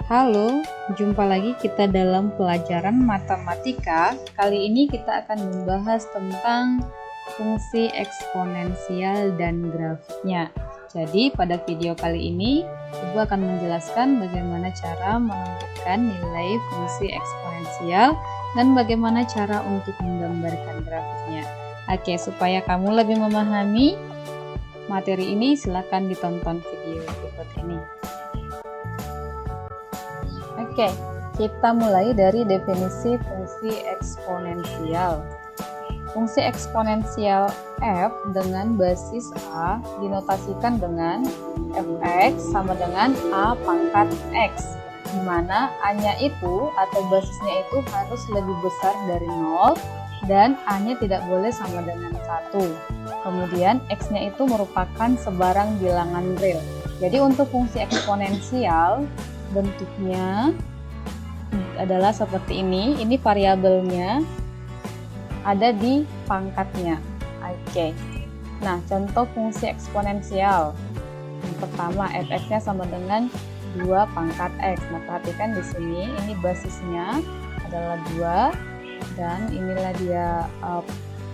Halo, jumpa lagi kita dalam pelajaran matematika. Kali ini kita akan membahas tentang fungsi eksponensial dan grafiknya. Jadi pada video kali ini, Ibu akan menjelaskan bagaimana cara menentukan nilai fungsi eksponensial dan bagaimana cara untuk menggambarkan grafiknya. Oke, supaya kamu lebih memahami materi ini, silakan ditonton video berikut ini. Oke, kita mulai dari definisi fungsi eksponensial. Fungsi eksponensial f dengan basis a dinotasikan dengan fx sama dengan a pangkat x, di mana a-nya itu atau basisnya itu harus lebih besar dari 0 dan a-nya tidak boleh sama dengan 1. Kemudian x-nya itu merupakan sebarang bilangan real. Jadi untuk fungsi eksponensial bentuknya adalah seperti ini variabelnya ada di pangkatnya. Oke. Nah, contoh fungsi eksponensial. Yang pertama, fx-nya sama dengan 2 pangkat x. Nah, perhatikan di sini, ini basisnya adalah 2 dan inilah dia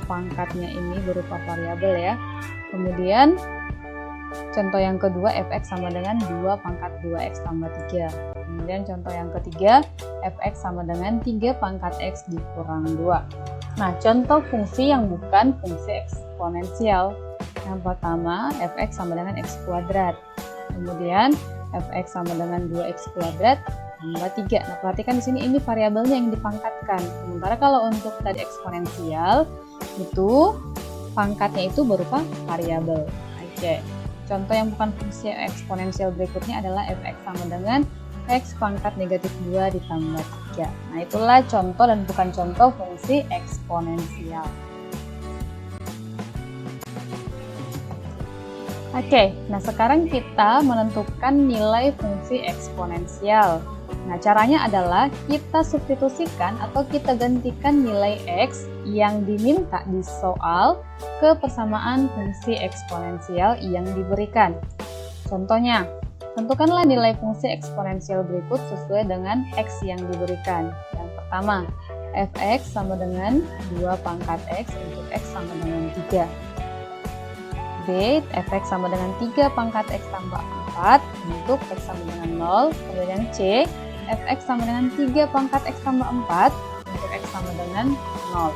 pangkatnya ini berupa variabel ya. Kemudian contoh yang kedua, fx sama dengan 2 pangkat 2x tambah 3. Kemudian contoh yang ketiga, fx sama dengan 3 pangkat x dikurang 2. Nah, contoh fungsi yang bukan fungsi eksponensial. Yang pertama, fx sama dengan x kuadrat. Kemudian, fx sama dengan 2x kuadrat tambah 3. Nah, perhatikan di sini ini variabelnya yang dipangkatkan. Sementara kalau untuk tadi eksponensial, itu pangkatnya itu berupa variabel. Oke. Contoh yang bukan fungsi eksponensial berikutnya adalah fx sama dengan x pangkat negatif 2 ditambah 3. Nah, itulah contoh dan bukan contoh fungsi eksponensial. Oke, nah sekarang kita menentukan nilai fungsi eksponensial. Nah, caranya adalah kita substitusikan atau kita gantikan nilai x yang diminta di soal ke persamaan fungsi eksponensial yang diberikan. Contohnya, tentukanlah nilai fungsi eksponensial berikut sesuai dengan x yang diberikan. Yang pertama, fx sama dengan 2 pangkat x untuk x sama dengan 3. B, fx sama dengan 3 pangkat x tambah 4 untuk x sama dengan 0. Kemudian C, fx sama dengan 3 pangkat x tambah 4 untuk x sama dengan 0.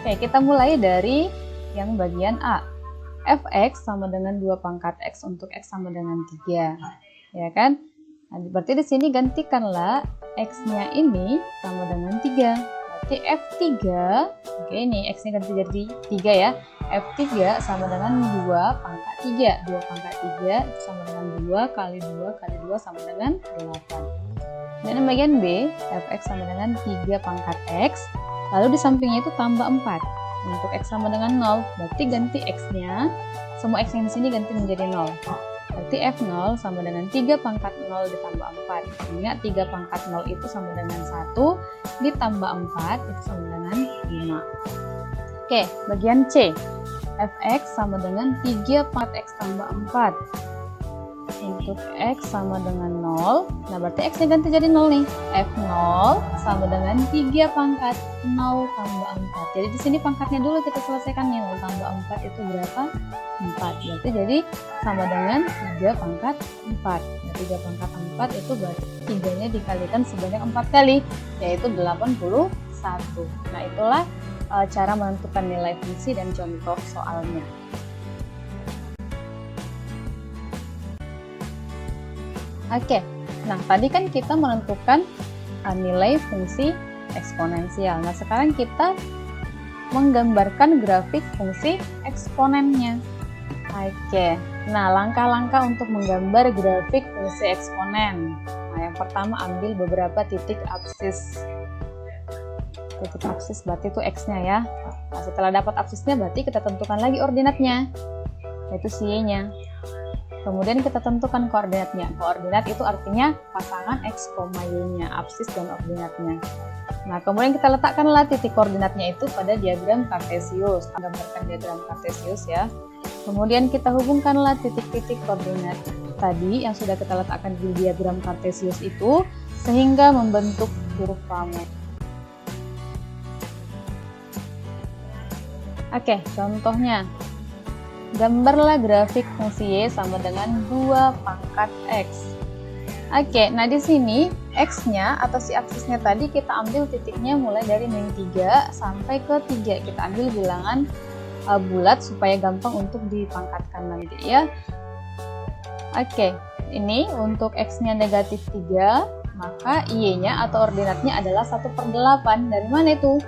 Oke, kita mulai dari yang bagian A. Fx sama dengan 2 pangkat x untuk x sama dengan 3. Ya kan? Nah, berarti di sini gantikanlah x-nya ini sama dengan 3. Berarti F3, oke ini x-nya ganti jadi 3 ya. F3 sama dengan 2 pangkat 3. 2 pangkat 3 itu sama dengan 2 kali 2 kali 2 sama dengan 8. Dan bagian B, fx sama dengan 3 pangkat x, lalu di sampingnya itu tambah 4. Untuk x sama dengan 0, berarti ganti x-nya, semua x yang di sini ganti menjadi 0. Berarti f0 sama dengan 3 pangkat 0 ditambah 4. Ingat 3 pangkat 0 itu sama dengan 1, ditambah 4 itu sama dengan 5. Oke, bagian C. Fx sama dengan 3 pangkat x tambah 4. Untuk x sama dengan 0, nah berarti x-nya ganti jadi 0 nih. F0 sama dengan 3 pangkat 0 tambah 4. Jadi di sini pangkatnya dulu kita selesaikan nih. 0 tambah 4 itu berapa? 4. Berarti jadi sama dengan 3 pangkat 4. Nah, 3 pangkat 4 itu berarti 3-nya dikalikan sebanyak 4 kali, yaitu 81. Nah, itulah cara menentukan nilai fungsi dan contoh soalnya. Oke, nah tadi kan kita menentukan nilai fungsi eksponensial. Nah, sekarang kita menggambarkan grafik fungsi eksponennya. Oke, nah langkah-langkah untuk menggambar grafik fungsi eksponen. Nah, yang pertama ambil beberapa titik absis. Titik absis berarti itu x-nya ya. Nah, setelah dapat absisnya berarti kita tentukan lagi ordinatnya, yaitu y-nya. Kemudian kita tentukan koordinatnya. Koordinat itu artinya pasangan x, y-nya, absis dan ordinatnya. Nah, kemudian kita letakkanlah titik koordinatnya itu pada diagram kartesius. Gambarkan diagram kartesius ya. Kemudian kita hubungkanlah titik-titik koordinat tadi yang sudah kita letakkan di diagram kartesius itu sehingga membentuk kurvamu. Oke, contohnya. Gambarlah grafik fungsi Y sama dengan 2 pangkat X. Oke, nah di sini X-nya atau si aksisnya tadi kita ambil titiknya mulai dari min 3 sampai ke 3. Kita ambil bilangan bulat supaya gampang untuk dipangkatkan nanti ya. Oke, ini untuk X-nya negatif 3, maka Y-nya atau ordinatnya adalah 1/8. Dari mana itu?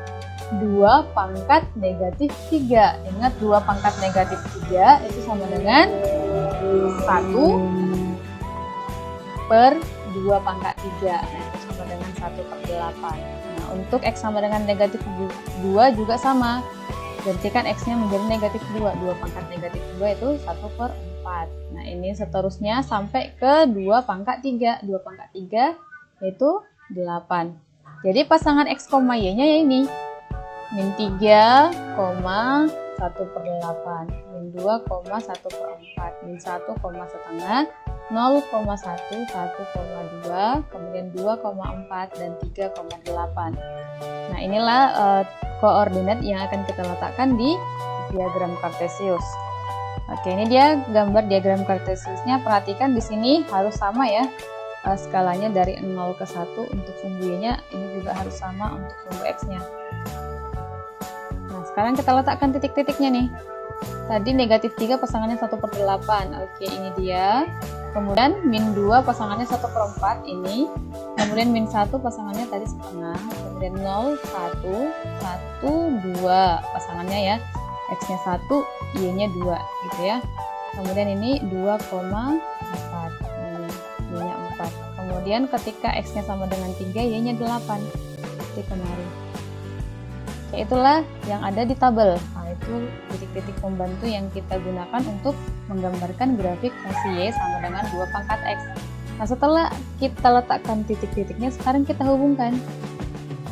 2 pangkat negatif 3. Ingat 2 pangkat negatif 3 itu sama dengan 1/2 pangkat 3. Nah, itu sama dengan 1/8. Nah, untuk X sama dengan negatif 2 juga sama. Gantikan X-nya menjadi negatif 2. 2 pangkat negatif 2 itu 1/4. Nah, ini seterusnya sampai ke 2 pangkat 3. 2 pangkat 3 yaitu 8. Jadi pasangan X, Y-nya ya ini. Min 3, 1/8, min 2, 1/4, min 1,5, 0,1, 1,2, kemudian 2,4 dan 3,8. Nah, inilah koordinat yang akan kita letakkan di diagram Kartesius. Oke, ini dia gambar diagram Kartesiusnya. Perhatikan di sini harus sama ya. Skalanya dari 0 ke 1 untuk sumbu Y-nya, ini juga harus sama untuk sumbu X-nya. Sekarang kita letakkan titik-titiknya nih. Tadi negatif 3 pasangannya 1/8. Oke, ini dia. Kemudian min 2 pasangannya 1/4 ini. Kemudian min 1 pasangannya tadi setengah. Kemudian 0, 1, 1, 2 pasangannya ya. X-nya 1, Y-nya 2 gitu ya. Kemudian ini 2,4. Y-nya 4. Kemudian ketika X-nya sama dengan 3, Y-nya 8. Seperti kemarin. Ya, itulah yang ada di tabel. Nah, itu titik-titik pembantu yang kita gunakan untuk menggambarkan grafik fungsi Y sama dengan 2 pangkat X. Nah, setelah kita letakkan titik-titiknya, sekarang kita hubungkan.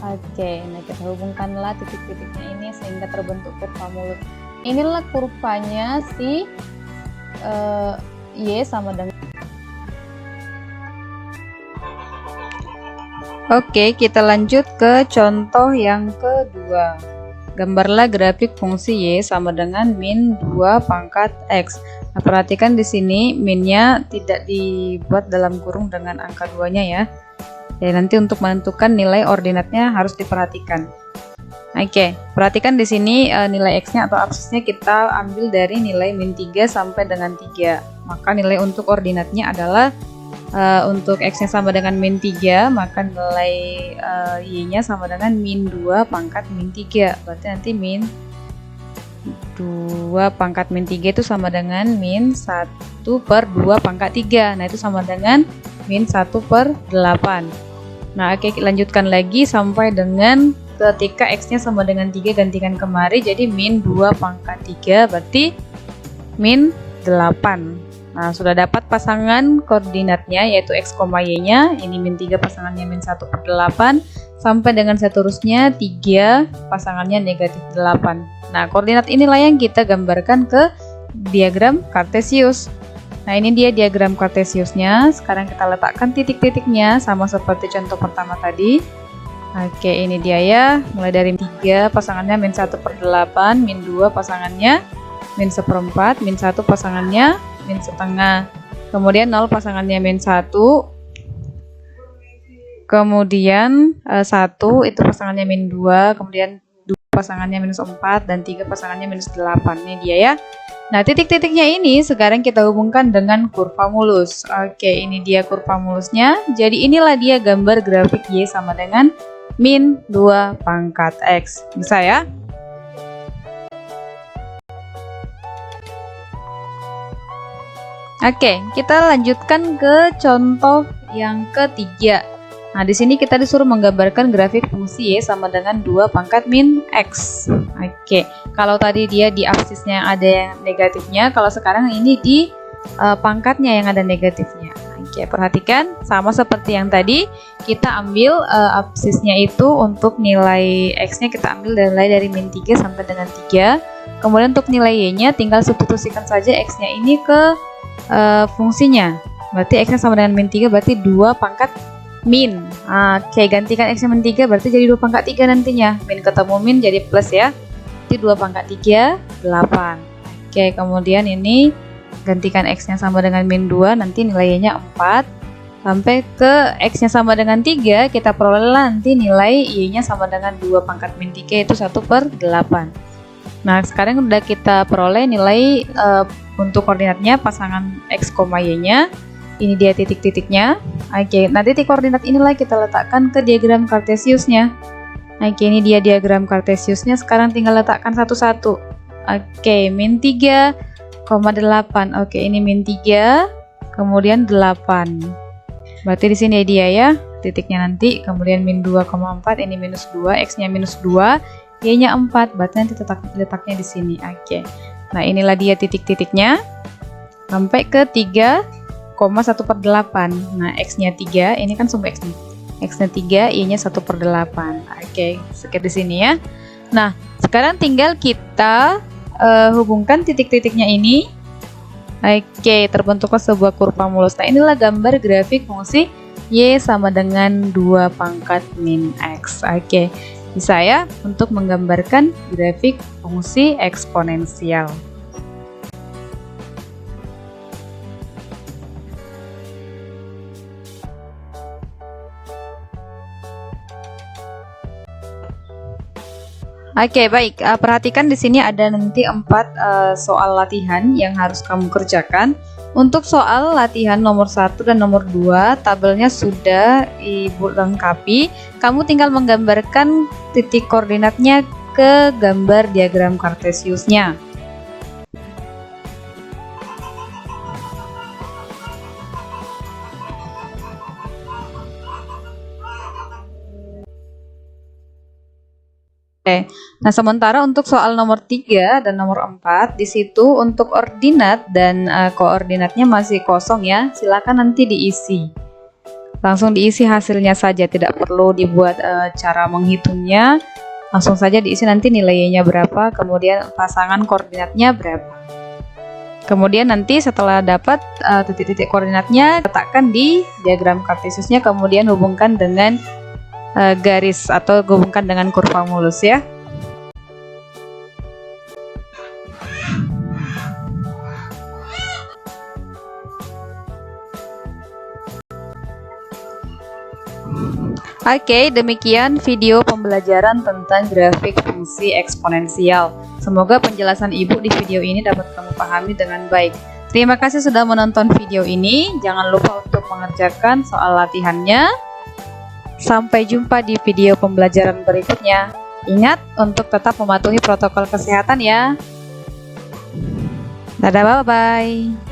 Oke, nah kita hubungkanlah titik-titiknya ini sehingga terbentuk kurva mulut. Inilah kurvanya si Y sama dengan. Oke, kita lanjut ke contoh yang kedua. Gambarlah grafik fungsi Y sama dengan min 2 pangkat X. Nah, perhatikan di sini minnya tidak dibuat dalam kurung dengan angka 2-nya ya. Ya, nanti untuk menentukan nilai ordinatnya harus diperhatikan. Oke, perhatikan di sini nilai X-nya atau absisnya kita ambil dari nilai min 3 sampai dengan 3. Maka nilai untuk ordinatnya adalah untuk X-nya sama dengan min 3, maka nilai Y-nya sama dengan min 2 pangkat min 3. Berarti nanti min 2 pangkat min 3 itu sama dengan min 1/2 pangkat 3. Nah, itu sama dengan min 1/8. Nah, oke, lanjutkan lagi sampai dengan ketika X-nya sama dengan 3, gantikan kemari, jadi min 2 pangkat 3, berarti min 8. Nah, sudah dapat pasangan koordinatnya yaitu X, Y-nya. Ini min 3 pasangannya min 1/8 sampai dengan seterusnya 3 pasangannya negatif 8. Nah, koordinat inilah yang kita gambarkan ke diagram Kartesius. Nah, ini dia diagram Kartesiusnya. Sekarang kita letakkan titik-titiknya sama seperti contoh pertama tadi. Oke, ini dia ya. Mulai dari 3 pasangannya min 1/8, min 2 pasangannya min 1/4, min 1 pasangannya min setengah, kemudian 0 pasangannya min 1, kemudian 1 itu pasangannya min 2, kemudian 2 pasangannya minus 4, dan 3 pasangannya minus 8. Ini dia ya. Nah, titik-titiknya ini sekarang kita hubungkan dengan kurva mulus. Oke, ini dia kurva mulusnya. Jadi inilah dia gambar grafik Y sama dengan min 2 pangkat X. Bisa ya? Oke, kita lanjutkan ke contoh yang ketiga. Nah, di sini kita disuruh menggambarkan grafik fungsi Y sama dengan 2 pangkat min X. Oke, kalau tadi dia di absisnya yang ada yang negatifnya, kalau sekarang ini di pangkatnya yang ada negatifnya. Oke, perhatikan sama seperti yang tadi, kita ambil absisnya itu untuk nilai X-nya kita ambil dari min 3 sampai dengan 3. Kemudian untuk nilai Y-nya tinggal substitusikan saja X-nya ini ke fungsinya. Berarti X-nya sama dengan min 3, berarti 2 pangkat min. Oke, gantikan X-nya min 3 berarti jadi 2 pangkat 3 nantinya. Min ketemu min jadi plus ya. Jadi 2 pangkat 3, 8. Oke, kemudian ini gantikan X-nya sama dengan min 2, nanti nilainya 4. Sampai ke X-nya sama dengan 3, kita peroleh nanti nilai Y-nya sama dengan 2 pangkat min 3, itu 1/8. Nah, sekarang udah kita peroleh nilai untuk koordinatnya pasangan X, Y-nya. Ini dia titik-titiknya. Oke, nah titik koordinat inilah kita letakkan ke diagram Kartesiusnya. Oke, ini dia diagram Kartesiusnya. Sekarang tinggal letakkan satu-satu. Oke, min 3,8. Oke, ini min 3, kemudian 8. Berarti di sini dia ya, titiknya nanti. Kemudian min 2,4, ini minus 2, X-nya minus 2, Y-nya 4. Berarti nanti letaknya di sini. Oke. Nah, inilah dia titik-titiknya. Sampai ke 3,1/8. Nah, X-nya 3, ini kan sumbu X nih. X-nya 3, Y-nya 1/8. Oke, sekitar di sini ya. Nah, sekarang tinggal kita hubungkan titik-titiknya ini. Oke, terbentuklah sebuah kurva mulus. Nah, inilah gambar grafik fungsi Y sama dengan 2 pangkat min X. Oke, bisa ya untuk menggambarkan grafik fungsi eksponensial. Oke, baik. Perhatikan di sini ada nanti 4 soal latihan yang harus kamu kerjakan. Untuk soal latihan nomor 1 dan nomor 2, tabelnya sudah Ibu lengkapi. Kamu tinggal menggambarkan titik koordinatnya ke gambar diagram Kartesiusnya. Oke. Nah, sementara untuk soal nomor 3 dan nomor 4, di situ untuk ordinat dan koordinatnya masih kosong ya. Silakan nanti diisi. Langsung diisi hasilnya saja, tidak perlu dibuat cara menghitungnya. Langsung saja diisi nanti nilainya berapa, kemudian pasangan koordinatnya berapa. Kemudian nanti setelah dapat titik-titik koordinatnya, letakkan di diagram Kartesiusnya, kemudian hubungkan dengan garis atau hubungkan dengan kurva mulus ya. Oke, demikian video pembelajaran tentang grafik fungsi eksponensial. Semoga penjelasan Ibu di video ini dapat kamu pahami dengan baik. Terima kasih sudah menonton video ini. Jangan lupa untuk mengerjakan soal latihannya. Sampai jumpa di video pembelajaran berikutnya. Ingat untuk tetap mematuhi protokol kesehatan ya. Dadah, bye-bye.